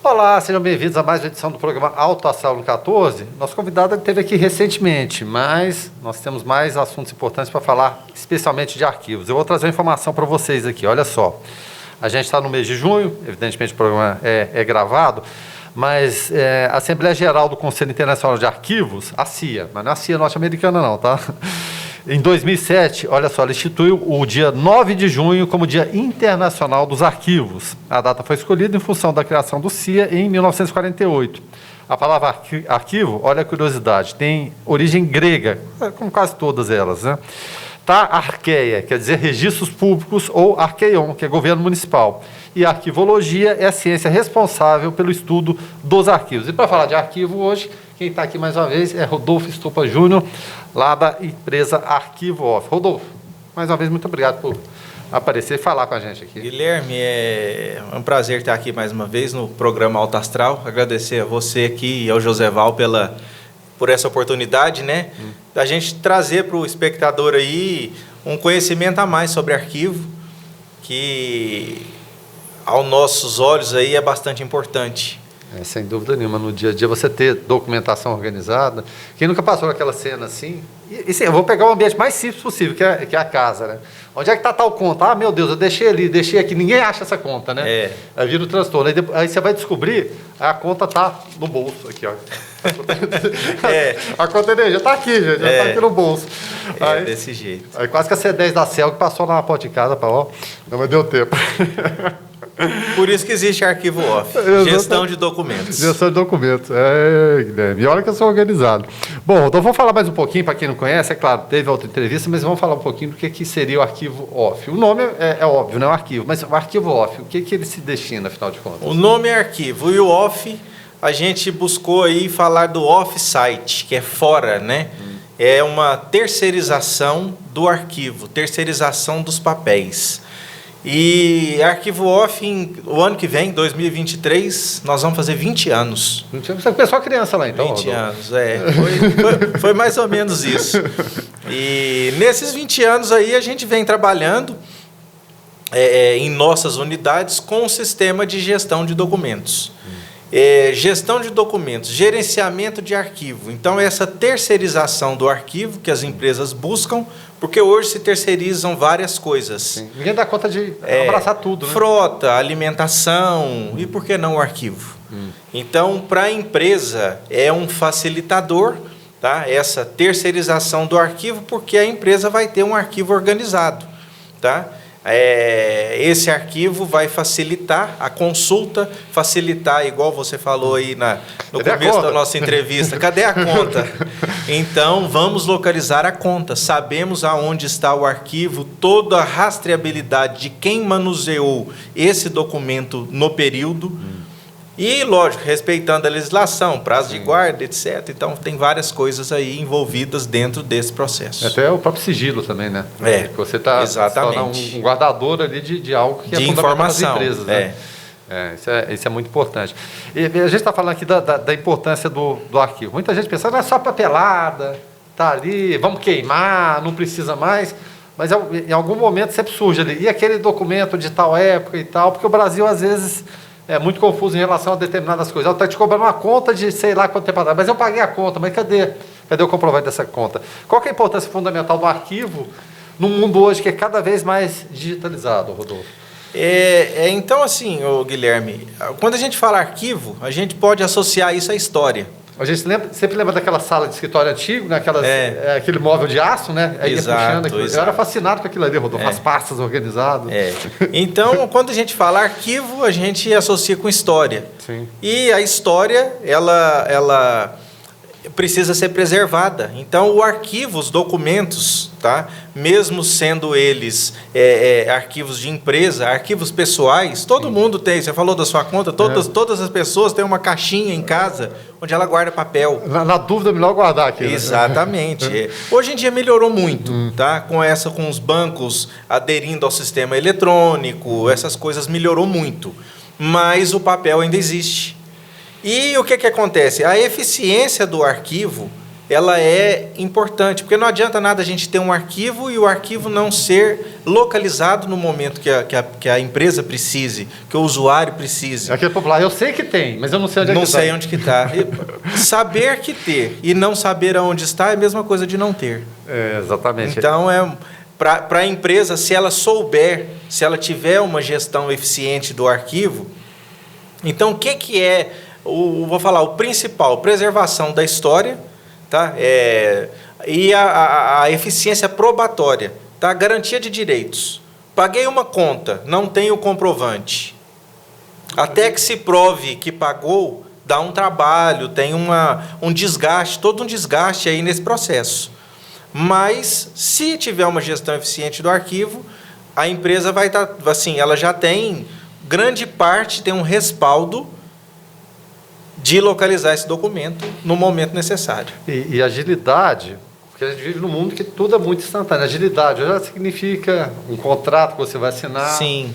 Olá, sejam bem-vindos a mais uma edição do programa Alto Astral no 14. Nosso convidado esteve aqui recentemente, mas nós temos mais assuntos importantes para falar, especialmente de arquivos. Eu vou trazer uma informação para vocês aqui, olha só. A gente está no mês de junho, evidentemente o programa é gravado, mas a Assembleia Geral do Conselho Internacional de Arquivos, a CIA, mas não é a CIA norte-americana não, tá? Em 2007, olha só, ela instituiu o dia 9 de junho como Dia Internacional dos Arquivos. A data foi escolhida em função da criação do CIA em 1948. A palavra arquivo, olha a curiosidade, tem origem grega, como quase todas elas, né? Tá, arqueia, quer dizer registros públicos, ou arqueion, que é governo municipal. E a arquivologia é a ciência responsável pelo estudo dos arquivos. E para falar de arquivo hoje, quem está aqui mais uma vez é Rodolfo Estupa Júnior, lá da empresa Arquivo Off. Rodolfo, mais uma vez, muito obrigado por aparecer e falar com a gente aqui. Guilherme, é um prazer estar aqui mais uma vez no programa Alto Astral. Agradecer a você aqui e ao Joseval por essa oportunidade, né? Da gente trazer para o espectador aí um conhecimento a mais sobre arquivo, que aos nossos olhos aí é bastante importante. Sem dúvida nenhuma, no dia a dia você ter documentação organizada. Quem nunca passou aquela cena assim? E sim, eu vou pegar o ambiente mais simples possível, que é a casa, né? Onde é que está tal conta? Ah, meu Deus, eu deixei ali, deixei aqui. Ninguém acha essa conta, né? Aí vira o transtorno. Aí você vai descobrir, a conta está no bolso, aqui, ó. A conta já está aqui, gente, já está aqui no bolso. Aí, desse jeito. Aí quase que a C10 da CEL que passou na porta de casa, ó. Não, mas deu tempo. Por isso que existe Arquivo Off, gestão de documentos. Gestão de documentos, Guilherme. E olha que eu sou organizado. Bom, então vamos falar mais um pouquinho, para quem não conhece, é claro, teve outra entrevista, mas vamos falar um pouquinho do que seria o Arquivo Off. O nome é óbvio, não é o arquivo, mas o Arquivo Off, o que ele se destina, afinal de contas? O nome é arquivo e o off, a gente buscou aí falar do off-site, que é fora, né? É uma terceirização do arquivo, terceirização dos papéis. E Arquivo Off, o ano que vem, 2023, nós vamos fazer 20 anos. Você começou a criança lá, então? 20 anos, foi mais ou menos isso. E nesses 20 anos aí, a gente vem trabalhando em nossas unidades com o sistema de gestão de documentos. Gestão de documentos, gerenciamento de arquivo. Então, essa terceirização do arquivo que as empresas buscam, porque hoje se terceirizam várias coisas. Sim. Ninguém dá conta de abraçar tudo, né? Frota, alimentação e por que não o arquivo? Então, para a empresa é um facilitador, tá? Essa terceirização do arquivo, porque a empresa vai ter um arquivo organizado, tá? Esse arquivo vai facilitar a consulta, facilitar, igual você falou aí no começo da nossa entrevista, cadê a conta? Então, vamos localizar a conta, sabemos aonde está o arquivo, toda a rastreabilidade de quem manuseou esse documento no período, e, lógico, respeitando a legislação, prazo de guarda, etc. Então, tem várias coisas aí envolvidas dentro desse processo. Até o próprio sigilo também, né? Você está um guardador ali de algo que é fundamental para as empresas, né? Isso é muito importante. E a gente está falando aqui da importância do arquivo. Muita gente pensa, não é só papelada, está ali, vamos queimar, não precisa mais. Mas em algum momento sempre surge ali. E aquele documento de tal época e tal, porque o Brasil, às vezes, é muito confuso em relação a determinadas coisas. Está te cobrando uma conta de sei lá quanto tempo atrás, mas eu paguei a conta, mas cadê o comprovante dessa conta? Qual que é a importância fundamental do arquivo num mundo hoje que é cada vez mais digitalizado, Rodolfo? Então, assim, Guilherme, quando a gente fala arquivo, a gente pode associar isso à história. A gente sempre lembra daquela sala de escritório antigo, né? Aquele móvel de aço, né? Aí exato, puxando eu era fascinado com aquilo ali, Rodolfo, as pastas organizadas. Então, quando a gente fala arquivo, a gente associa com história. Sim. E a história, ela precisa ser preservada. Então, o arquivo, os documentos, tá? Mesmo sendo eles arquivos de empresa, arquivos pessoais, todo mundo tem. Você falou da sua conta, todas as pessoas têm uma caixinha em casa onde ela guarda papel. Na dúvida, é melhor guardar aqui. Exatamente. Né? Hoje em dia melhorou muito, tá? Com os bancos aderindo ao sistema eletrônico, essas coisas melhorou muito. Mas o papel ainda existe. E o que acontece? A eficiência do arquivo ela é importante, porque não adianta nada a gente ter um arquivo e o arquivo não ser localizado no momento que a empresa precise, que o usuário precise. Aquele popular, eu sei que tem, mas eu não sei onde é que está. Não sei onde que está. Saber que ter e não saber aonde está é a mesma coisa de não ter. Exatamente. Então, para a empresa, se ela souber, se ela tiver uma gestão eficiente do arquivo, então o que é, vou falar, o principal, preservação da história, tá? E a eficiência probatória, tá? Garantia de direitos. Paguei uma conta, não tenho comprovante. Até que se prove que pagou, dá um trabalho, tem um desgaste, todo um desgaste aí nesse processo. Mas, se tiver uma gestão eficiente do arquivo, a empresa vai estar, assim, ela já tem, grande parte tem um respaldo de localizar esse documento no momento necessário. E agilidade, porque a gente vive num mundo que tudo é muito instantâneo. Agilidade já significa um contrato que você vai assinar. Sim.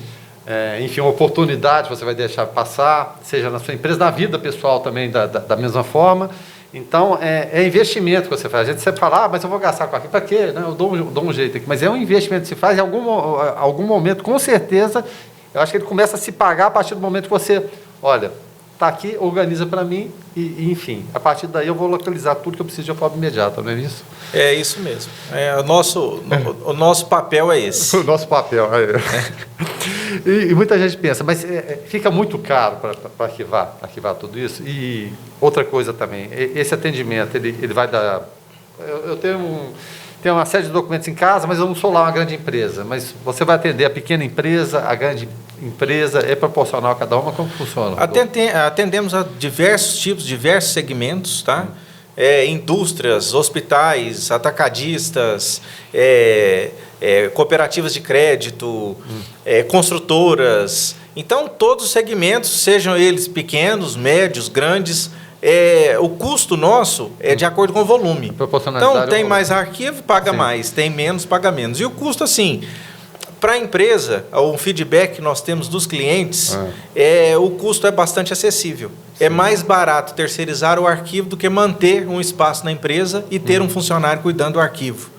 Enfim, uma oportunidade que você vai deixar passar, seja na sua empresa, na vida pessoal também, da mesma forma. Então, é investimento que você faz. A gente sempre fala, mas eu vou gastar com aquilo. Para quê? Não, eu dou um jeito aqui. Mas é um investimento que se faz em algum momento, com certeza, eu acho que ele começa a se pagar a partir do momento que você, olha, está aqui, organiza para mim e, enfim, a partir daí eu vou localizar tudo que eu preciso de forma imediata, não é isso? É isso mesmo. O nosso papel é esse. O nosso papel. E muita gente pensa, mas fica muito caro para arquivar tudo isso. E outra coisa também, esse atendimento, ele vai dar... Eu tenho uma série de documentos em casa, mas eu não sou lá uma grande empresa. Mas você vai atender a pequena empresa, a grande empresa, é proporcional a cada uma? Como funciona? Atendemos a diversos tipos, diversos segmentos, tá? Indústrias, hospitais, atacadistas, cooperativas de crédito, construtoras. Então, todos os segmentos, sejam eles pequenos, médios, grandes, o custo nosso é de acordo com o volume. Então, tem mais arquivo, paga mais, tem menos, paga menos. E o custo, assim, para a empresa, o feedback que nós temos dos clientes, o custo é bastante acessível. Sim. É mais barato terceirizar o arquivo do que manter um espaço na empresa e ter um funcionário cuidando do arquivo.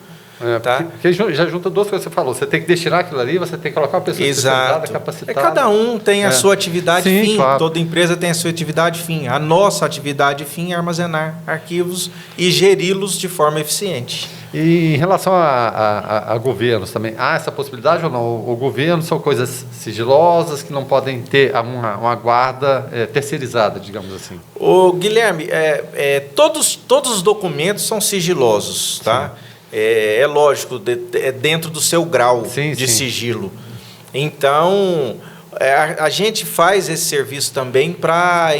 Tá? Porque já junta duas coisas que você falou. Você tem que destinar aquilo ali, você tem que colocar uma pessoa especializada, capacitada. Cada um tem a sua atividade fim. Claro. Toda empresa tem a sua atividade fim. A nossa atividade fim é armazenar arquivos e geri-los de forma eficiente. E em relação a governos também, há essa possibilidade ou não? O governo são coisas sigilosas que não podem ter uma guarda terceirizada, digamos assim. Guilherme, todos os documentos são sigilosos, tá? É lógico, dentro do seu grau de sigilo. Então, a gente faz esse serviço também para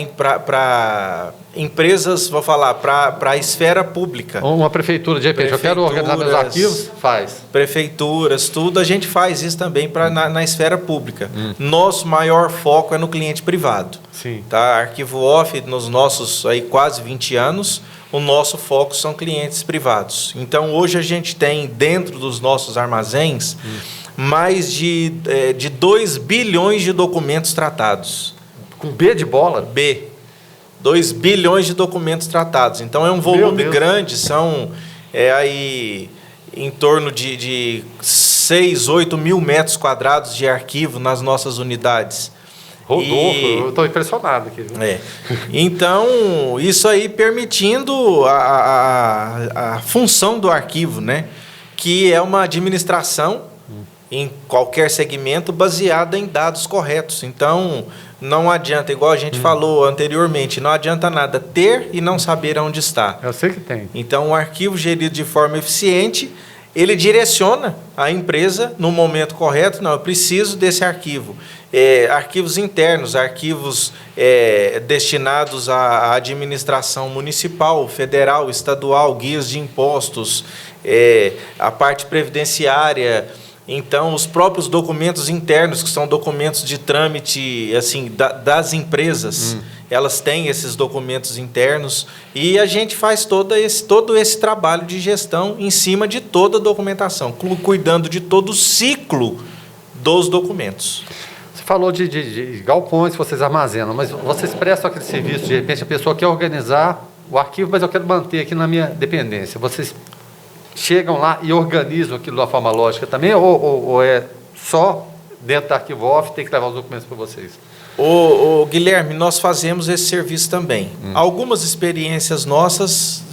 empresas, vou falar, para a esfera pública. Uma prefeitura, de repente, eu quero organizar meus arquivos, faz. Prefeituras, tudo, a gente faz isso também na esfera pública. Nosso maior foco é no cliente privado. Sim. Tá? Arquivo Off, nos nossos aí, quase 20 anos, o nosso foco são clientes privados. Então, hoje a gente tem, dentro dos nossos armazéns, mais de 2 bilhões de documentos tratados. Com B de bola? B. 2 bilhões de documentos tratados. Então, é um volume grande, são aí em torno de 6, 8 mil metros quadrados de arquivo nas nossas unidades. Rodolfo, eu estou impressionado aqui. Então, isso aí permitindo a função do arquivo, né? Que é uma administração em qualquer segmento baseada em dados corretos. Então, não adianta, igual a gente falou anteriormente, não adianta nada ter e não saber onde está. Eu sei que tem. Então, o arquivo gerido de forma eficiente, ele direciona a empresa no momento correto. Não, eu preciso desse arquivo. Arquivos internos, arquivos destinados à administração municipal, federal, estadual, guias de impostos, a parte previdenciária. Então, os próprios documentos internos, que são documentos de trâmite assim, das empresas, elas têm esses documentos internos e a gente faz todo esse trabalho de gestão em cima de toda a documentação, cuidando de todo o ciclo dos documentos. Você falou de galpões que vocês armazenam, mas vocês prestam aquele serviço, de repente a pessoa quer organizar o arquivo, mas eu quero manter aqui na minha dependência. Vocês chegam lá e organizam aquilo de uma forma lógica também, ou é só dentro do arquivo off, tem que levar os documentos para vocês? Guilherme, nós fazemos esse serviço também. Algumas experiências nossas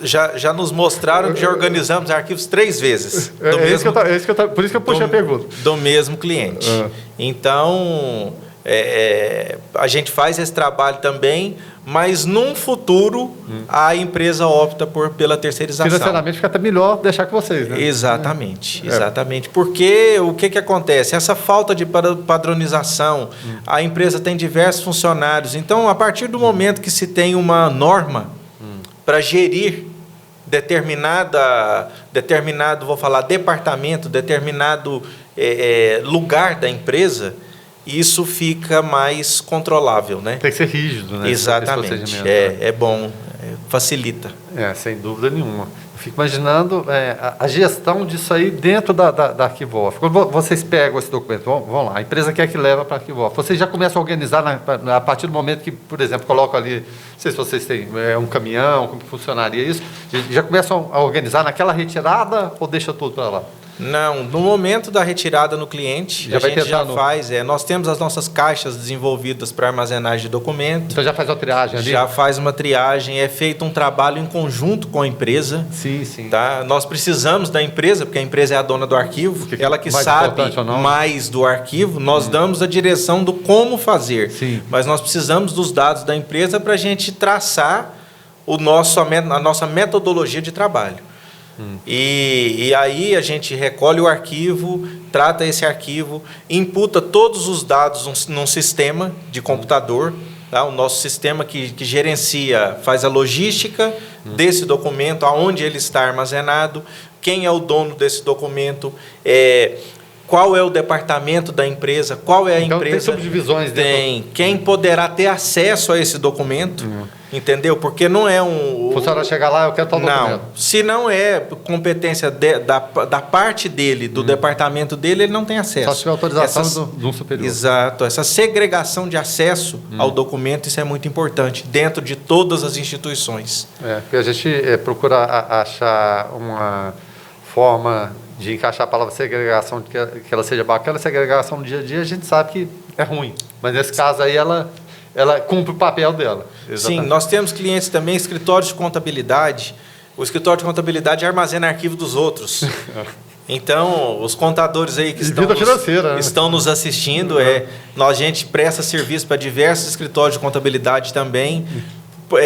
já nos mostraram que já organizamos arquivos 3 vezes. Por isso que eu puxei a pergunta. Do mesmo cliente. Então, a gente faz esse trabalho também, mas num futuro a empresa opta pela terceirização. Financeiramente fica até melhor deixar com vocês, né? Exatamente, exatamente. Porque o que acontece? Essa falta de padronização, a empresa tem diversos funcionários. Então, a partir do momento que se tem uma norma para gerir determinado, vou falar, departamento, determinado lugar da empresa, isso fica mais controlável, né? Tem que ser rígido, né? Exatamente. É bom, facilita. Sem dúvida nenhuma. Eu fico imaginando a gestão disso aí dentro da Arquivo Off. Quando vocês pegam esse documento, vão lá, a empresa quer que leva para a Arquivo Off. Vocês já começam a organizar a partir do momento que, por exemplo, colocam ali, não sei se vocês têm um caminhão, como funcionaria isso, já começam a organizar naquela retirada ou deixa tudo para lá? Não, no momento da retirada no cliente, a gente já faz, nós temos as nossas caixas desenvolvidas para armazenagem de documentos. Então já faz uma triagem ali? Já faz uma triagem, é feito um trabalho em conjunto com a empresa. Sim, sim. Tá? Nós precisamos da empresa, porque a empresa é a dona do arquivo, ela que sabe mais do arquivo, nós damos a direção do como fazer. Sim. Mas nós precisamos dos dados da empresa para a gente traçar a nossa metodologia de trabalho. E aí a gente recolhe o arquivo, trata esse arquivo, imputa todos os dados num sistema de computador, tá? O nosso sistema que gerencia, faz a logística desse documento, aonde ele está armazenado, quem é o dono desse documento, qual é o departamento da empresa, qual é a empresa. Tem subdivisões dentro. Tem. Quem poderá ter acesso a esse documento, entendeu? Porque não é um... O funcionário chegar lá, eu quero tal documento. Não. Se não é competência da parte dele, do departamento dele, ele não tem acesso. Só se tiver autorização de um superior. Exato. Essa segregação de acesso ao documento, isso é muito importante, dentro de todas as instituições. Porque a gente procura achar uma forma de encaixar a palavra segregação, que ela seja bacana. Segregação no dia a dia, a gente sabe que é ruim. Mas nesse caso aí, ela cumpre o papel dela. Exatamente. Sim, nós temos clientes também, escritórios de contabilidade. O escritório de contabilidade armazena arquivo dos outros. Então, os contadores aí que estão nos assistindo, a gente presta serviço para diversos escritórios de contabilidade também,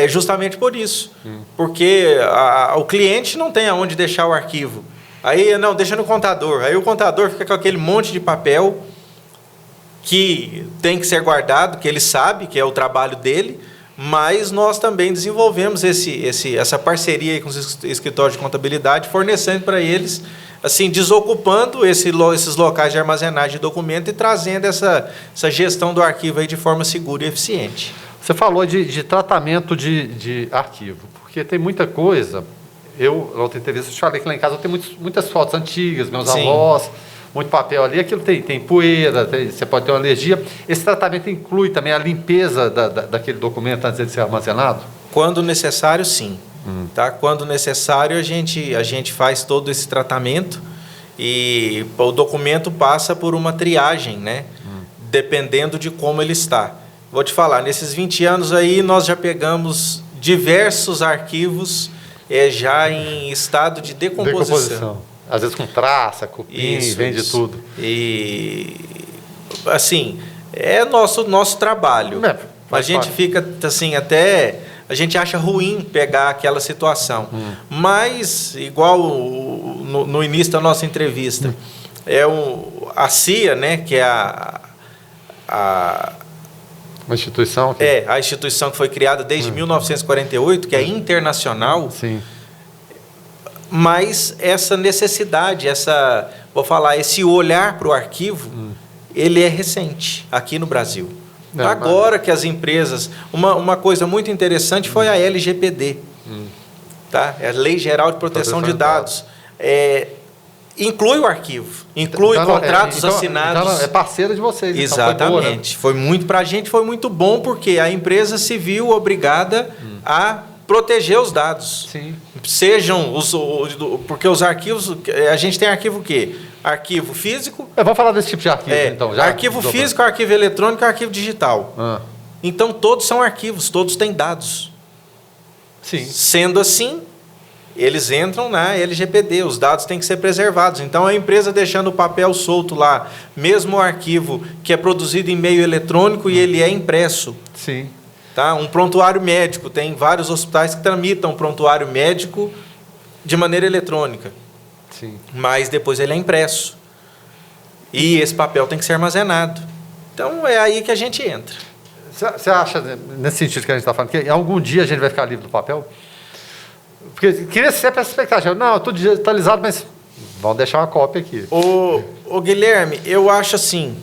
justamente por isso. Porque o cliente não tem aonde deixar o arquivo. Aí, não, deixa no contador. Aí o contador fica com aquele monte de papel que tem que ser guardado, que ele sabe que é o trabalho dele, mas nós também desenvolvemos essa parceria aí com os escritórios de contabilidade, fornecendo para eles, assim, desocupando esses locais de armazenagem de documento e trazendo essa gestão do arquivo aí de forma segura e eficiente. Você falou de tratamento de arquivo, porque tem muita coisa. Na outra entrevista, eu te falei que lá em casa eu tenho muitas fotos antigas, meus avós, muito papel ali, aquilo tem poeira, você pode ter uma alergia. Esse tratamento inclui também a limpeza daquele documento antes de ser armazenado? Quando necessário, sim. Tá? Quando necessário, a gente faz todo esse tratamento e o documento passa por uma triagem, né? Dependendo de como ele está. Vou te falar, nesses 20 anos aí, nós já pegamos diversos arquivos já em estado de decomposição. Às vezes com traça, cupim, vem de tudo. E, assim, é nosso trabalho. A gente fica, assim, a gente acha ruim pegar aquela situação. Mas, igual no início da nossa entrevista, a CIA, né, que é uma instituição? A instituição que foi criada desde 1948, que é internacional. Sim. Mas essa necessidade, esse olhar para o arquivo, ele é recente aqui no Brasil. Agora que as empresas... Uma coisa muito interessante foi a LGPD, tá? A Lei Geral de Proteção de Dados. Inclui o arquivo, inclui contratos assinados. Então é parceira de vocês. Exatamente. Então foi muito para a gente, foi muito bom, porque a empresa se viu obrigada a proteger os dados. Sim. Sejam porque os arquivos, a gente tem arquivo o quê? Arquivo físico. Vamos falar desse tipo de arquivo, então. Já arquivo físico, arquivo eletrônico e arquivo digital. Então, todos são arquivos, todos têm dados. Sim. Sendo assim, eles entram na LGPD, os dados têm que ser preservados. Então, a empresa deixando o papel solto lá, mesmo o arquivo que é produzido em meio eletrônico e ele é impresso. Sim. Tá? Um prontuário médico, tem vários hospitais que tramitam prontuário médico de maneira eletrônica. Sim. Mas depois ele é impresso. E esse papel tem que ser armazenado. Então, é aí que a gente entra. Você acha, nesse sentido que a gente está falando, que algum dia a gente vai ficar livre do papel? Porque queria sempre essa expectativa. Não, eu estou digitalizado, mas vamos deixar uma cópia aqui. Ô Guilherme, eu acho assim,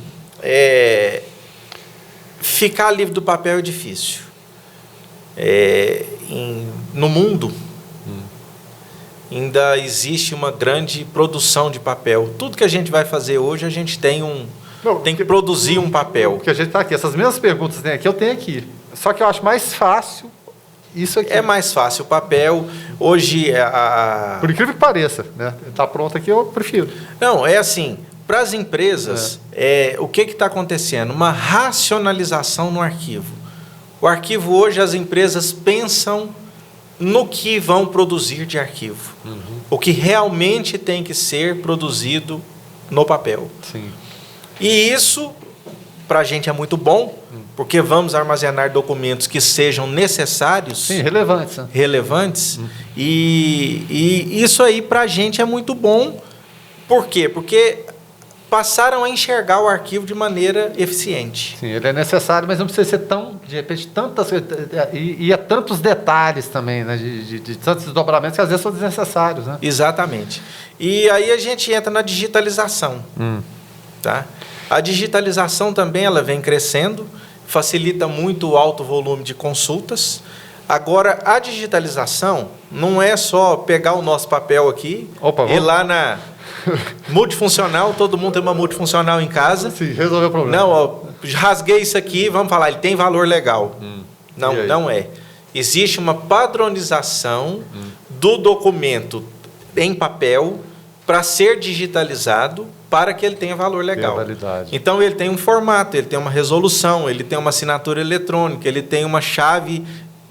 ficar livre do papel é difícil. No mundo, ainda existe uma grande produção de papel. Tudo que a gente vai fazer hoje, a gente tem que produzir um papel. Porque a gente está aqui, essas mesmas perguntas tem aqui, eu tenho aqui. Só que eu acho mais fácil isso aqui. É mais fácil o papel. Hoje, por incrível que pareça, né? Está pronto aqui, eu prefiro. Não, é assim, para as empresas, o que está acontecendo? Uma racionalização no arquivo. O arquivo hoje, as empresas pensam no que vão produzir de arquivo. O que realmente tem que ser produzido no papel. Sim. E isso, para a gente, é muito bom, porque vamos armazenar documentos que sejam necessários. Sim, relevantes. Né? Relevantes. E isso aí, para a gente, é muito bom. Por quê? Porque passaram a enxergar o arquivo de maneira eficiente. Sim, ele é necessário, mas não precisa ser tão, de repente, tantas... E tantos detalhes também, né? De tantos desdobramentos que às vezes são desnecessários. Né? Exatamente. E aí a gente entra na digitalização. Tá? A digitalização também ela vem crescendo, facilita muito o alto volume de consultas. Agora, a digitalização não é só pegar o nosso papel aqui e ir lá na multifuncional, todo mundo tem uma multifuncional em casa. Sim, resolveu o problema. Não, rasguei isso aqui, vamos falar, ele tem valor legal. Não é. Existe uma padronização do documento em papel para ser digitalizado para que ele tenha valor legal. Então, ele tem um formato, ele tem uma resolução, ele tem uma assinatura eletrônica, ele tem uma chave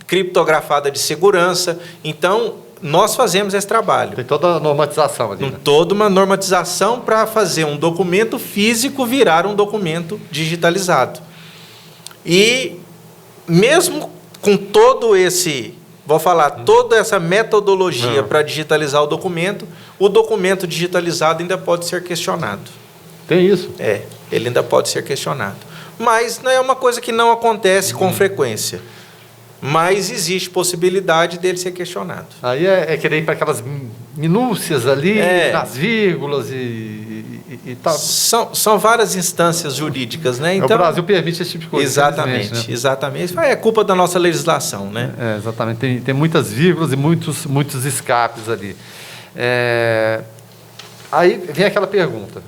criptografada de segurança. Então, nós fazemos esse trabalho. Tem toda a normatização ali. Né? Toda uma normatização para fazer um documento físico virar um documento digitalizado. E mesmo com todo esse... Vou falar, toda essa metodologia para digitalizar o documento digitalizado ainda pode ser questionado. Tem isso? Ele ainda pode ser questionado. Mas não é uma coisa que não acontece com frequência. Mas existe possibilidade dele ser questionado. Aí é querer ir para aquelas minúcias ali, nas vírgulas e tal. São várias instâncias jurídicas, né? Então, o Brasil permite esse tipo de coisa. Exatamente, né? Exatamente. É culpa da nossa legislação, né? Exatamente. Tem muitas vírgulas e muitos escapes ali. Aí vem aquela pergunta.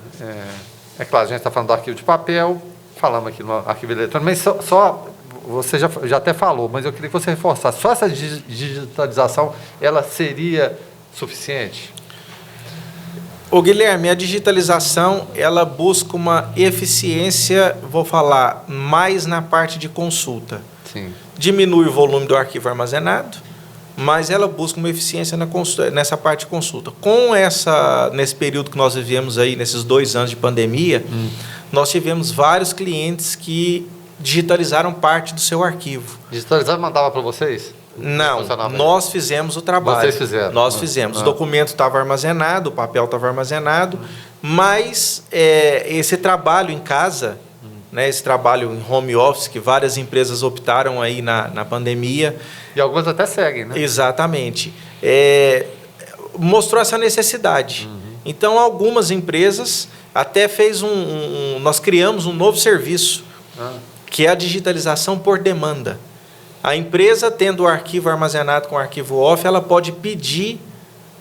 É claro, a gente está falando do arquivo de papel, falamos aqui no arquivo eletrônico, mas só você já até falou, mas eu queria que você reforçasse. Só essa digitalização, ela seria suficiente? Ô Guilherme, a digitalização, ela busca uma eficiência, vou falar, mais na parte de consulta. Sim. Diminui o volume do arquivo armazenado, mas ela busca uma eficiência nessa parte de consulta. Nesse período que nós vivemos aí, nesses 2 anos de pandemia, nós tivemos vários clientes que digitalizaram parte do seu arquivo. Digitalizar mandava para vocês? Não, nós fizemos o trabalho. Vocês fizeram? Nós fizemos. O documento estava armazenado, o papel estava armazenado, mas esse trabalho em casa, né, esse trabalho em home office, que várias empresas optaram aí na pandemia. E algumas até seguem, né? Exatamente. Mostrou essa necessidade. Então, algumas empresas até nós criamos um novo serviço, que é a digitalização por demanda. A empresa, tendo o arquivo armazenado com o arquivo off, ela pode pedir,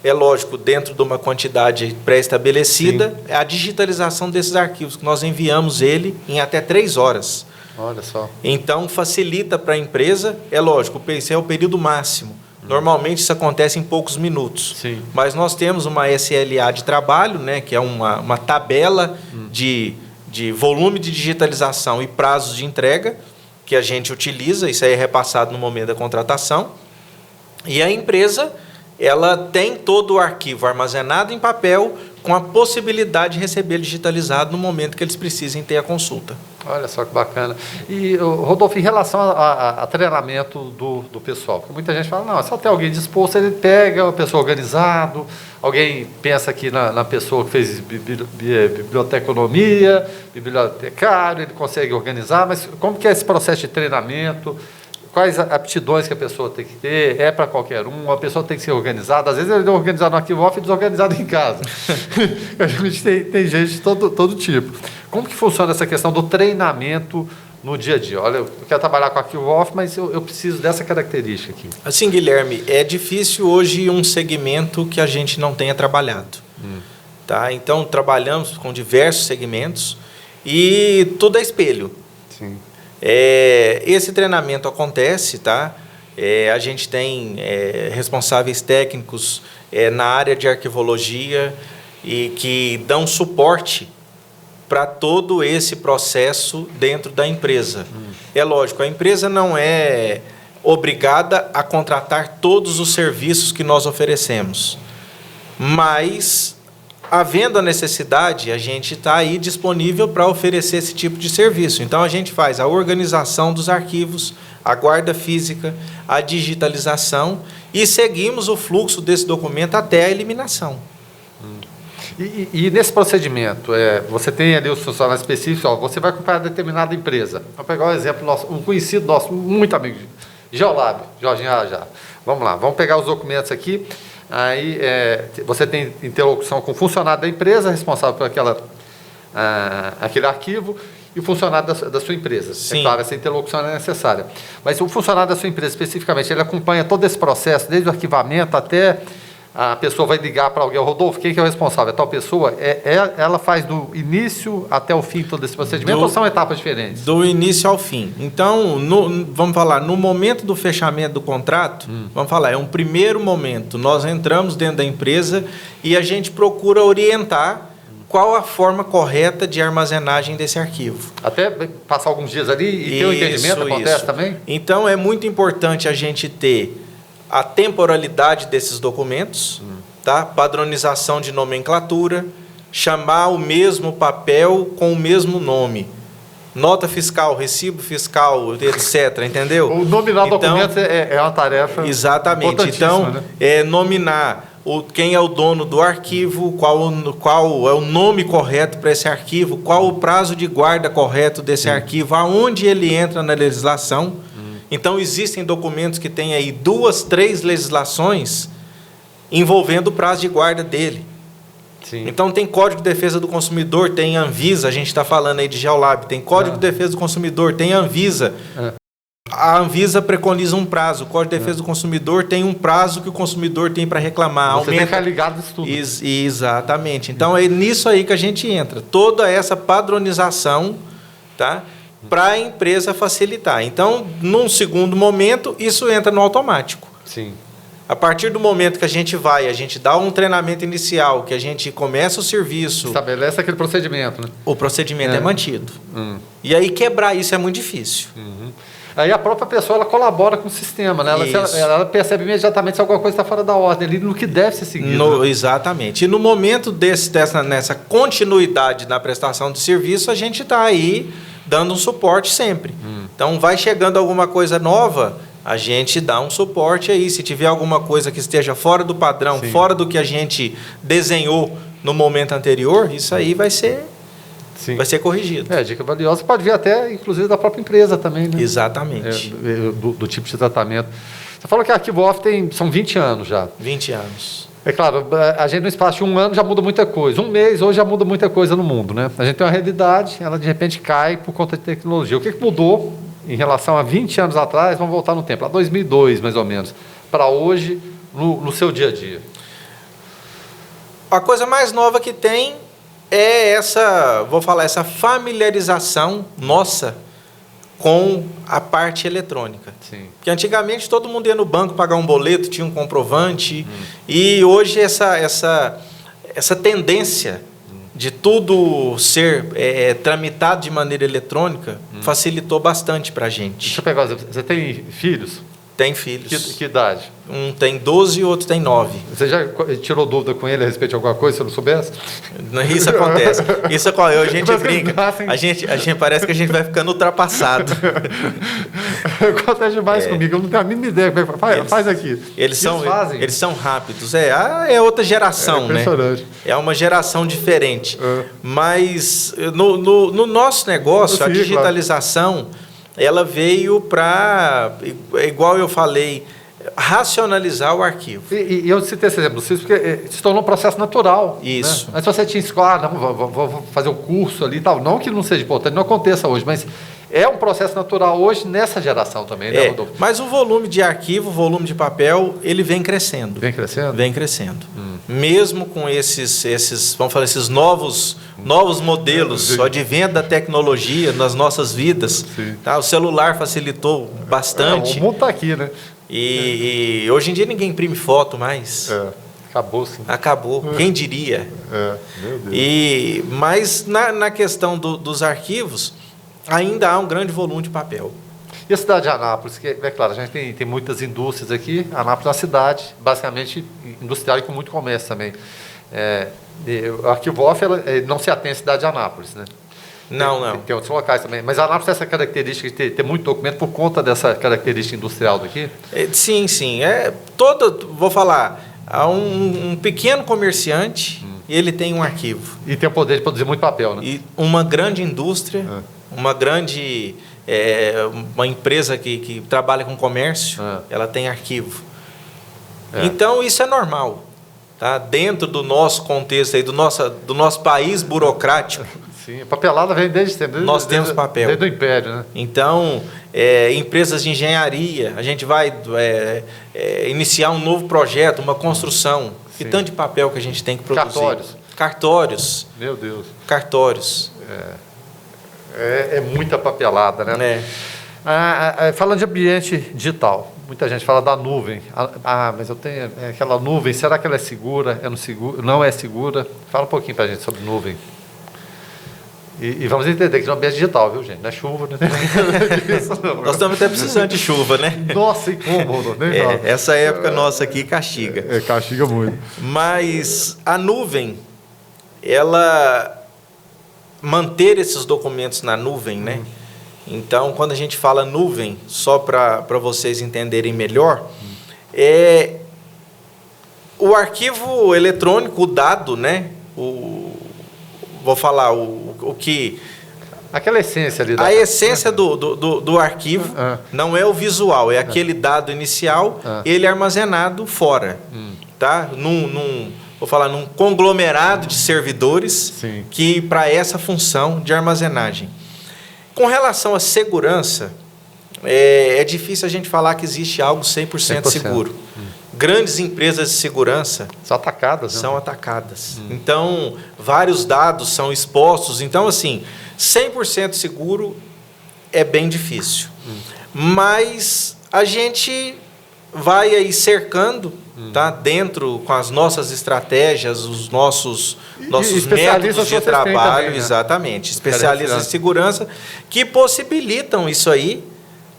é lógico, dentro de uma quantidade pré-estabelecida, a digitalização desses arquivos, que nós enviamos ele em até 3 horas. Olha só. Então, facilita para a empresa. É lógico, esse é o período máximo. Normalmente, isso acontece em poucos minutos. Sim. Mas nós temos uma SLA de trabalho, né, que é uma tabela de volume de digitalização e prazos de entrega que a gente utiliza. Isso aí é repassado no momento da contratação. E a empresa, ela tem todo o arquivo armazenado em papel com a possibilidade de receber digitalizado no momento que eles precisem ter a consulta. Olha só que bacana. E, Rodolfo, em relação a treinamento do pessoal, porque muita gente fala, não, é só ter alguém disposto, ele pega uma pessoa organizado, alguém pensa aqui na pessoa que fez biblioteconomia, bibliotecário, ele consegue organizar, mas como que é esse processo de treinamento? Quais aptidões que a pessoa tem que ter? É para qualquer um? A pessoa tem que ser organizada. Às vezes ele é organizado no arquivo off e desorganizado em casa. A gente tem gente de todo tipo. Como que funciona essa questão do treinamento no dia a dia? Olha, eu quero trabalhar com arquivo off, mas eu preciso dessa característica aqui. Assim, Guilherme, é difícil hoje um segmento que a gente não tenha trabalhado. Tá? Então, trabalhamos com diversos segmentos e tudo é espelho. Sim. Esse treinamento acontece, tá? A gente tem responsáveis técnicos na área de arquivologia e que dão suporte para todo esse processo dentro da empresa. É lógico, a empresa não é obrigada a contratar todos os serviços que nós oferecemos, mas havendo a necessidade, a gente está aí disponível para oferecer esse tipo de serviço. Então, a gente faz a organização dos arquivos, a guarda física, a digitalização e seguimos o fluxo desse documento até a eliminação. E nesse procedimento, você tem ali os funcionários específicos, você vai acompanhar determinada empresa. Vou pegar um exemplo nosso, um conhecido nosso, muito amigo, Geolab, Jorginho Arajá. Vamos lá, vamos pegar os documentos aqui. Aí você tem interlocução com o funcionário da empresa, responsável por aquele arquivo, e o funcionário da sua empresa. Sim. É claro, essa interlocução é necessária. Mas o funcionário da sua empresa, especificamente, ele acompanha todo esse processo, desde o arquivamento até a pessoa vai ligar para alguém, Rodolfo, quem que é o responsável? É tal pessoa? Ela faz do início até o fim todo esse procedimento ou são etapas diferentes? Do início ao fim. Então, vamos falar, no momento do fechamento do contrato, vamos falar, é um primeiro momento. Nós entramos dentro da empresa e a gente procura orientar qual a forma correta de armazenagem desse arquivo. Até passar alguns dias ali e ter um entendimento, acontece também? Então, é muito importante a gente ter a temporalidade desses documentos, tá? Padronização de nomenclatura, chamar o mesmo papel com o mesmo nome. Nota fiscal, recibo fiscal, etc. Entendeu? O nominar documentos é uma tarefa exatamente. Então, né? Nominar quem é o dono do arquivo, qual é o nome correto para esse arquivo, qual o prazo de guarda correto desse arquivo, aonde ele entra na legislação. Então, existem documentos que têm aí 2, 3 legislações envolvendo o prazo de guarda dele. Sim. Então, tem Código de Defesa do Consumidor, tem Anvisa, a gente está falando aí de Geolab, tem Código de Defesa do Consumidor, tem Anvisa. A Anvisa preconiza um prazo, o Código de Defesa do Consumidor tem um prazo que o consumidor tem para reclamar. Você tem que ficar ligado nisso tudo. Exatamente. Então, é nisso aí que a gente entra. Toda essa padronização, tá? Para a empresa facilitar. Então, num segundo momento, isso entra no automático. Sim. A partir do momento que a gente dá um treinamento inicial, que a gente começa o serviço... Estabelece aquele procedimento, né? O procedimento é mantido. E aí, quebrar isso é muito difícil. Aí a própria pessoa, ela colabora com o sistema, né? Ela percebe imediatamente se alguma coisa está fora da ordem, ali no que deve ser seguido. Exatamente. E no momento nessa continuidade na prestação de serviço, a gente está aí dando um suporte sempre. Então, vai chegando alguma coisa nova, a gente dá um suporte aí. Se tiver alguma coisa que esteja fora do padrão, fora do que a gente desenhou no momento anterior, isso aí vai ser corrigido. Dica valiosa. Pode vir até, inclusive, da própria empresa também, né? Exatamente. Do tipo de tratamento. Você falou que a Arquivo Off são 20 anos já. 20 anos. É claro, a gente no espaço de um ano já muda muita coisa. Um mês hoje já muda muita coisa no mundo, né? A gente tem uma realidade, ela de repente cai por conta de tecnologia. O que mudou em relação a 20 anos atrás? Vamos voltar no tempo, lá 2002 mais ou menos, para hoje, no seu dia a dia. A coisa mais nova que tem é essa familiarização nossa com a parte eletrônica. Sim. Porque antigamente todo mundo ia no banco pagar um boleto, tinha um comprovante, e hoje essa tendência de tudo ser tramitado de maneira eletrônica facilitou bastante para a gente. Deixa eu pegar, você tem filhos? Tem filhos. Que idade? Um tem 12 e o outro tem 9. Você já tirou dúvida com ele a respeito de alguma coisa, se eu não soubesse? Isso acontece. Isso a gente brinca. A gente parece que a gente vai ficando ultrapassado. Acontece demais comigo, eu não tenho a mínima ideia. Faz aqui. Eles são rápidos. É outra geração, né? Impressionante. É uma geração diferente. Mas no nosso negócio, a digitalização, ela veio para, igual eu falei, racionalizar o arquivo. E eu citei esse exemplo, porque se tornou um processo natural. Isso. Né? Mas se você tinha escola, vou fazer o curso ali e tal, não que não seja importante, não aconteça hoje, mas é um processo natural hoje nessa geração também, né, Rodolfo? Mas o volume de arquivo, o volume de papel, ele vem crescendo. Vem crescendo? Vem crescendo. Mesmo com esses, vamos falar, esses novos modelos, o advento da tecnologia nas nossas vidas, tá? O celular facilitou bastante. O mundo está aqui, né? E hoje em dia ninguém imprime foto mais. Acabou, sim. Acabou. Quem diria? Meu Deus. Mas na questão dos arquivos, ainda há um grande volume de papel. E a cidade de Anápolis, que é claro, a gente tem muitas indústrias aqui. Anápolis é uma cidade basicamente industrial e com muito comércio também. O Arquivo Off não se atém à cidade de Anápolis, né? Não. Tem outros locais também. Mas a Anápolis tem essa característica de ter muito documento por conta dessa característica industrial daqui? Sim. Vou falar, há um pequeno comerciante e ele tem um arquivo. E tem o poder de produzir muito papel, né? E uma grande indústria, uma grande... uma empresa que trabalha com comércio, ela tem arquivo. Então, isso é normal. Tá? Dentro do nosso contexto, aí, do nosso país burocrático, sim, a papelada vem desde sempre. Nós temos papel. Desde o Império, né? Então, empresas de engenharia, a gente vai iniciar um novo projeto, uma construção. Sim. E tanto de papel que a gente tem que produzir. Cartórios. Meu Deus. Cartórios. É muita papelada, né? Falando de ambiente digital, muita gente fala da nuvem. Mas eu tenho aquela nuvem, será que ela é segura? Não é segura? Fala um pouquinho para a gente sobre nuvem. E vamos entender que é um ambiente digital, viu, gente? Não é chuva, né? Nós estamos até precisando de chuva, né? Nossa, incômodo, né? Essa época nossa aqui castiga. Castiga muito. Mas a nuvem, ela manter esses documentos na nuvem, né? Então, quando a gente fala nuvem, só para vocês entenderem melhor, o arquivo eletrônico, o dado, né? Vou falar o que... Aquela essência ali. A essência do arquivo não é o visual, é aquele dado inicial, ele é armazenado fora, tá? Vou falar, num conglomerado de servidores. Sim. Que para essa função de armazenagem. Com relação à segurança, é difícil a gente falar que existe algo 100% seguro. Grandes empresas de segurança são atacadas. São atacadas. Então, vários dados são expostos. Então, assim, 100% seguro é bem difícil. Mas a gente vai aí cercando, tá? Dentro, com as nossas estratégias, os nossos métodos de trabalho, também, né? Exatamente, especialistas em segurança, que possibilitam isso aí,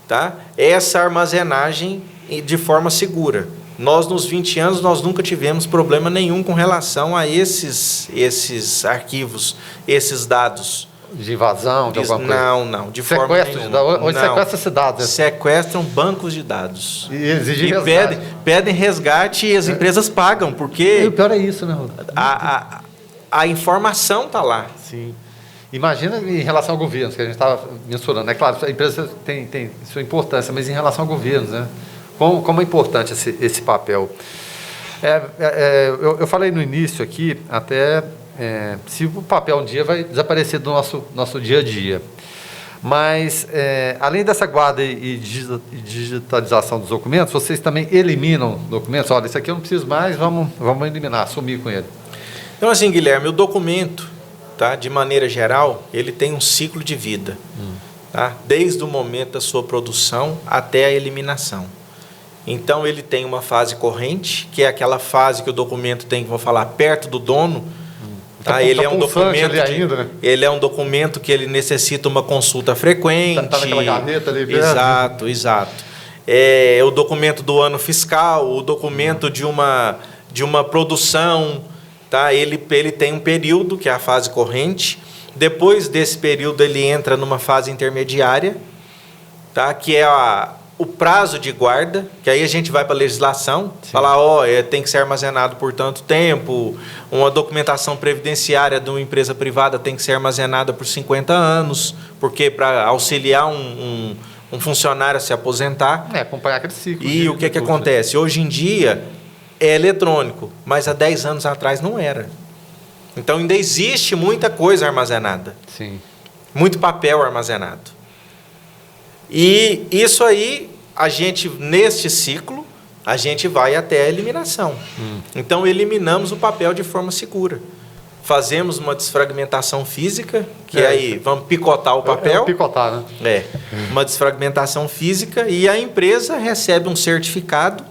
tá? Essa armazenagem de forma segura. Nós, nos 20 anos, nós nunca tivemos problema nenhum com relação a esses arquivos, esses dados. De invasão, de alguma coisa? Não, de forma nenhuma. Hoje sequestra esses dados. Sequestram bancos de dados. E exigem resgate. Pedem resgate e as empresas pagam, porque... E o pior é isso, né, Rodolfo? A informação está lá. Sim. Imagina em relação ao governo, que a gente estava mensurando. É claro, a empresa tem sua importância, mas em relação ao governo, né? Como é importante esse papel. Eu falei no início aqui, até... se o papel um dia vai desaparecer do nosso dia a dia. Mas, além dessa guarda e digitalização dos documentos, vocês também eliminam documentos? Olha, isso aqui eu não preciso mais, vamos eliminar, sumir com ele. Então, assim, Guilherme, o documento, tá, de maneira geral, ele tem um ciclo de vida. tá? Desde o momento da sua produção até a eliminação. Então, ele tem uma fase corrente, que é aquela fase que o documento tem, que vou falar, perto do dono. Tá? Ele é um documento ainda, né? Ele é um documento que ele necessita uma consulta frequente. Tá naquela gaveta ali. Exato, exato. É o documento do ano fiscal, o documento de uma produção. Tá? Ele tem um período, que é a fase corrente. Depois desse período, ele entra numa fase intermediária, tá? Que é o prazo de guarda, que aí a gente vai para a legislação, falar, tem que ser armazenado por tanto tempo, uma documentação previdenciária de uma empresa privada tem que ser armazenada por 50 anos, porque para auxiliar um funcionário a se aposentar. Acompanhar aquele ciclo. E o que acontece? Hoje em dia é eletrônico, mas há 10 anos atrás não era. Então ainda existe muita coisa armazenada. Sim. Muito papel armazenado. E isso aí, neste ciclo, a gente vai até a eliminação. Então, eliminamos o papel de forma segura. Fazemos uma desfragmentação física, que aí vamos picotar o papel. Picotar, né? Uma desfragmentação física, e a empresa recebe um certificado.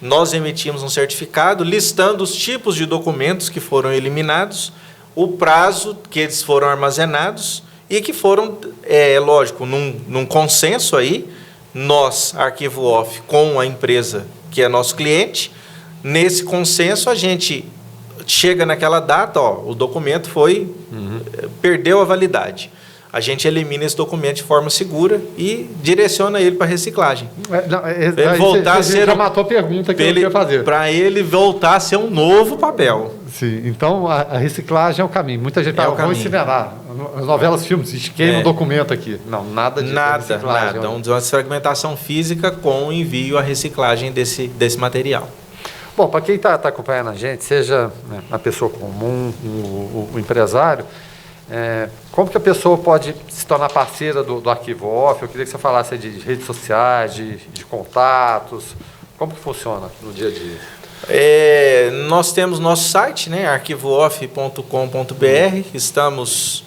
Nós emitimos um certificado listando os tipos de documentos que foram eliminados, o prazo que eles foram armazenados, e que foram, lógico, num consenso aí, nós, Arquivo Off, com a empresa que é nosso cliente. Nesse consenso, a gente chega naquela data, o documento perdeu a validade. A gente elimina esse documento de forma segura e direciona ele para reciclagem. Ele voltar a ser. Já matou a pergunta que eu queria fazer. Para ele voltar a ser um novo papel. Sim, então a reciclagem é o caminho. Muita gente fala, vamos incinerar. As novelas, filmes, queima o documento aqui. Não, nada disso. Nada. Então, uma desfragmentação física com envio à reciclagem desse material. Bom, para quem está acompanhando a gente, seja a pessoa comum, o empresário, como que a pessoa pode se tornar parceira do Arquivo Off? Eu queria que você falasse aí de redes sociais, de contatos. Como que funciona no dia a dia? Nós temos nosso site, né, arquivooff.com.br. Estamos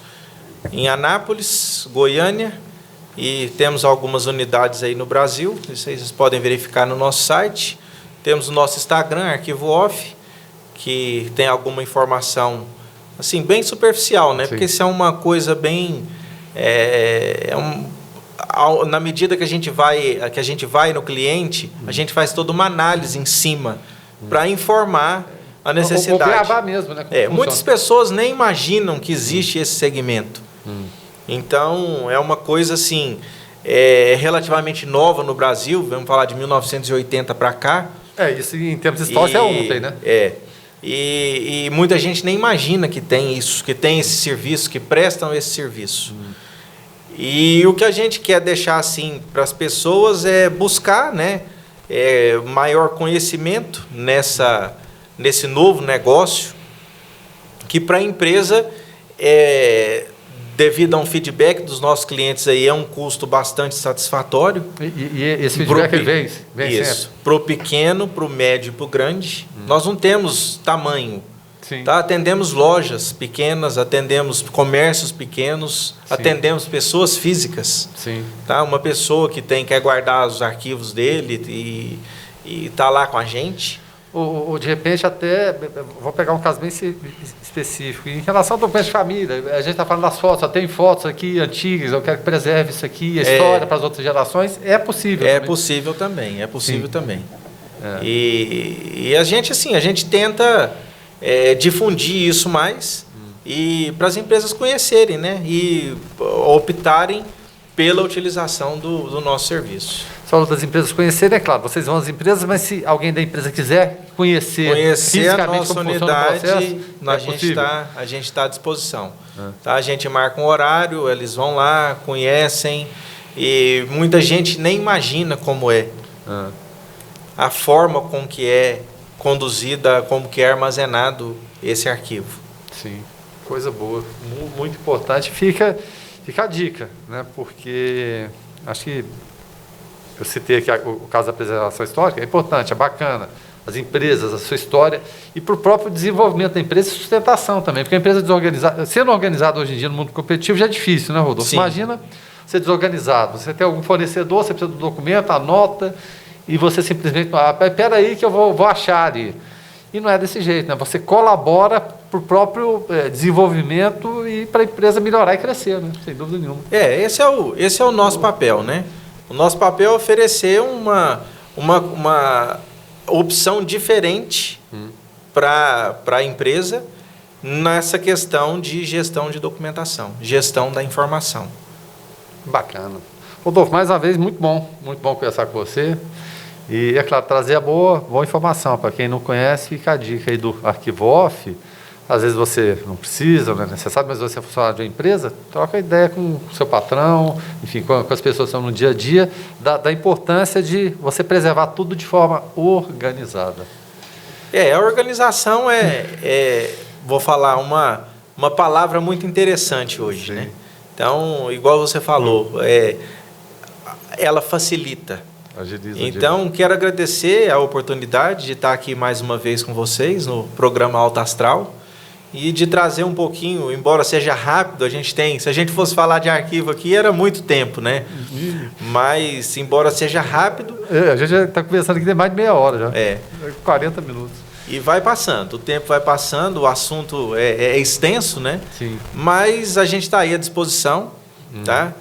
em Anápolis, Goiânia, e temos algumas unidades aí no Brasil. Vocês podem verificar no nosso site. Temos o nosso Instagram, Arquivo Off, que tem alguma informação assim, bem superficial, né? Sim. Porque isso é uma coisa bem... na medida que a gente vai no cliente, a gente faz toda uma análise em cima para informar a necessidade. Vou gravar mesmo, né? Muitas pessoas nem imaginam que existe esse segmento. Então, é uma coisa assim, relativamente nova no Brasil, vamos falar de 1980 para cá. Isso em termos históricos é ontem, né? E muita gente nem imagina que tem isso, que tem esse serviço, que prestam esse serviço. E o que a gente quer deixar assim para as pessoas é buscar, né, maior conhecimento nesse novo negócio, que para a empresa, devido a um feedback dos nossos clientes, aí, é um custo bastante satisfatório. E esse feedback vem isso, para o pequeno, para o médio e para o grande. Nós não temos tamanho. Sim. Tá? Atendemos lojas pequenas, atendemos comércios pequenos, sim, atendemos pessoas físicas. Sim. Tá? Uma pessoa que quer guardar os arquivos dele e está lá com a gente. Ou de repente até, vou pegar um caso bem específico, em relação ao documento de família, a gente está falando das fotos, tem fotos aqui antigas, eu quero que preserve isso aqui, a história para as outras gerações, é possível. É possível também, também. E a gente, assim, a gente tenta difundir isso mais e para as empresas conhecerem, né, e optarem pela utilização do nosso serviço. Só das empresas conhecerem, é claro, vocês vão às empresas, mas se alguém da empresa quiser conhecer a nossa unidade, a gente está à disposição. Tá? A gente marca um horário, eles vão lá, conhecem, e muita gente nem imagina como é. A forma com que é conduzida, como que é armazenado esse arquivo. Sim, coisa boa, muito importante. Fica a dica, né? Porque acho que eu citei aqui o caso da preservação histórica, é importante, é bacana. As empresas, a sua história, e para o próprio desenvolvimento da empresa e sustentação também, porque a empresa desorganizada, sendo organizada hoje em dia no mundo competitivo já é difícil, né, Rodolfo? Sim. Imagina ser desorganizado. Você tem algum fornecedor, você precisa do documento, anota, e você simplesmente, espera aí que eu vou achar ali. E não é desse jeito, né? Você colabora para o próprio desenvolvimento e para a empresa melhorar e crescer, né? Sem dúvida nenhuma. Esse é o nosso papel, né? O nosso papel é oferecer uma opção diferente para a empresa nessa questão de gestão de documentação, gestão da informação. Bacana. Rodolfo, mais uma vez, muito bom conversar com você. E, é claro, trazer a boa informação. Para quem não conhece, fica a dica aí do arquivo off. Às vezes você não precisa, não é necessário, mas você é funcionário de uma empresa, troca ideia com o seu patrão, enfim, com as pessoas que estão no dia a dia, da importância de você preservar tudo de forma organizada. A organização vou falar, uma palavra muito interessante hoje, né? Então, igual você falou, ela facilita. Agiliza, então, quero agradecer a oportunidade de estar aqui mais uma vez com vocês no programa Alto Astral e de trazer um pouquinho, embora seja rápido, se a gente fosse falar de arquivo aqui, era muito tempo, né? Mas, embora seja rápido... a gente já está conversando aqui tem mais de meia hora já. 40 minutos. E vai passando, o tempo vai passando, o assunto é extenso, né? Sim. Mas a gente está aí à disposição, tá?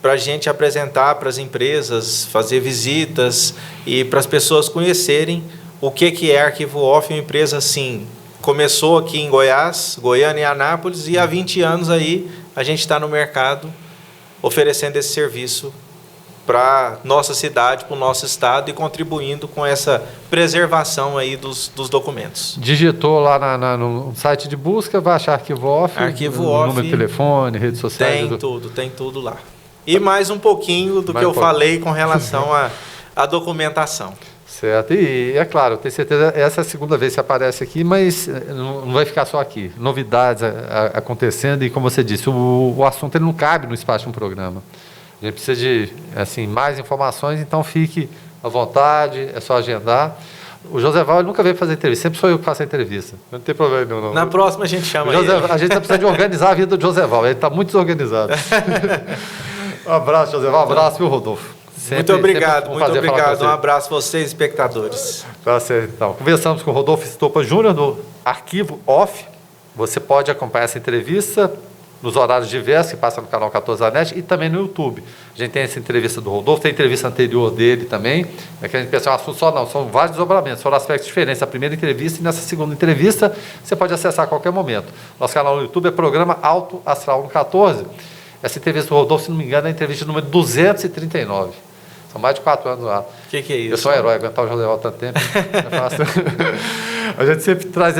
Para a gente apresentar para as empresas, fazer visitas e para as pessoas conhecerem o que é Arquivo Off, uma empresa assim, começou aqui em Goiás, Goiânia e Anápolis, e há 20 anos aí a gente está no mercado oferecendo esse serviço para nossa cidade, para o nosso estado e contribuindo com essa preservação aí dos documentos. Digitou lá no site de busca, vai achar Arquivo Off, número de telefone, redes sociais. Tem tudo lá. E mais um pouquinho do que eu falei com relação à documentação. Certo. E é claro, eu tenho certeza, essa é a segunda vez que aparece aqui, mas não vai ficar só aqui. Novidades acontecendo e, como você disse, o assunto ele não cabe no espaço de um programa. A gente precisa de mais informações, então fique à vontade, é só agendar. O Joseval ele nunca veio fazer entrevista, sempre sou eu que faço a entrevista. Não tem problema nenhum, não. Na próxima a gente chama ele. A gente está precisando de organizar a vida do Joseval, ele está muito desorganizado. Um abraço, Joseval, um abraço, viu, Rodolfo? Muito obrigado. Um abraço a vocês, espectadores. Tá certo, então. Conversamos com o Rodolfo Estopa Júnior, do Arquivo Off. Você pode acompanhar essa entrevista nos horários diversos, que passa no canal 14 da NET, e também no YouTube. A gente tem essa entrevista do Rodolfo, tem a entrevista anterior dele também, que a gente pensa, um assunto só não, são vários desdobramentos, foram aspectos diferentes, a primeira entrevista e nessa segunda entrevista, você pode acessar a qualquer momento. Nosso canal no YouTube é programa Alto Astral no 14. Essa entrevista do Rodolfo, se não me engano, é a entrevista número 239. São mais de 4 anos lá. O que é isso? Eu sou um herói, aguentar o Joseval tanto tempo. É fácil. A gente sempre traz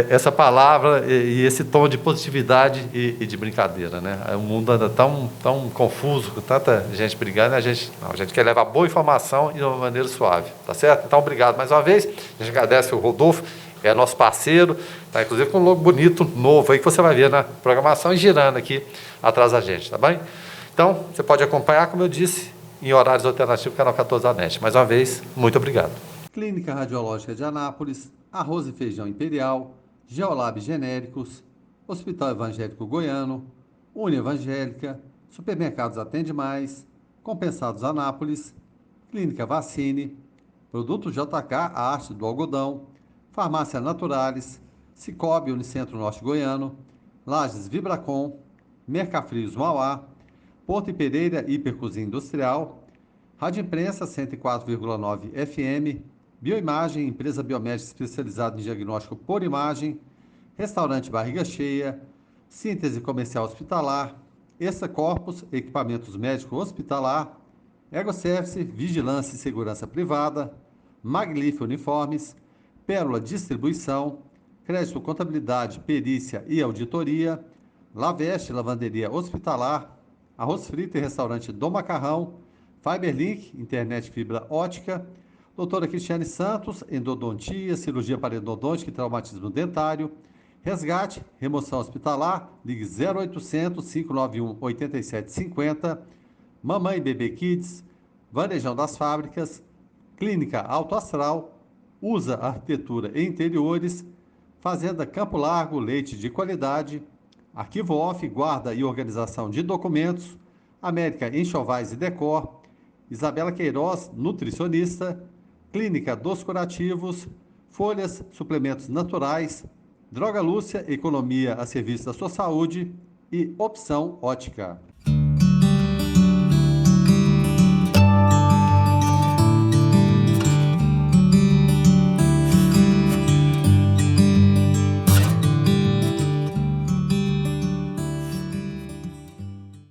essa palavra e esse tom de positividade e de brincadeira, né? O mundo anda tão confuso, com tanta gente brigando, a gente quer levar boa informação e de uma maneira suave, tá certo? Então, obrigado mais uma vez. A gente agradece o Rodolfo, é nosso parceiro, tá? Inclusive com um logo bonito, novo, aí que você vai ver na programação e girando aqui atrás da gente, tá bem? Então, você pode acompanhar, como eu disse, em horários alternativos, canal 14 da NET. Mais uma vez, muito obrigado. Clínica Radiológica de Anápolis, Arroz e Feijão Imperial, Geolab Genéricos, Hospital Evangélico Goiano, Uni Evangélica, Supermercados Atende Mais, Compensados Anápolis, Clínica Vacine, Produto JK, a Arte do Algodão, Farmácia Naturalis, Cicobi Unicentro Norte Goiano, Lages Vibracom, Mercafrios Mauá, Porto e Pereira Hipercozinha Industrial, Rádio Imprensa 104,9 FM, Bioimagem, empresa biomédica especializada em diagnóstico por imagem, Restaurante Barriga Cheia, Síntese Comercial Hospitalar, Extra Corpus, Equipamentos Médicos Hospitalar, EgoService, Vigilância e Segurança Privada, Maglif Uniformes, Pérola Distribuição, Crédito Contabilidade, Perícia e Auditoria, Laveste Lavanderia Hospitalar, Arroz Frito e Restaurante do Macarrão, Fiberlink, Internet Fibra Ótica, Doutora Cristiane Santos, Endodontia, Cirurgia Parodontítica e Traumatismo Dentário, Resgate, Remoção Hospitalar, ligue 0800 591 8750, Mamãe e Bebê Kids, Varejão das Fábricas, Clínica Alto Astral, Usa Arquitetura e Interiores, Fazenda Campo Largo, leite de qualidade, Arquivo Off, guarda e organização de documentos, América Enxovais e Decor, Isabela Queiroz, nutricionista, Clínica dos Curativos, Folhas, Suplementos Naturais, Droga Lúcia, Economia a serviço da sua saúde e Opção Ótica.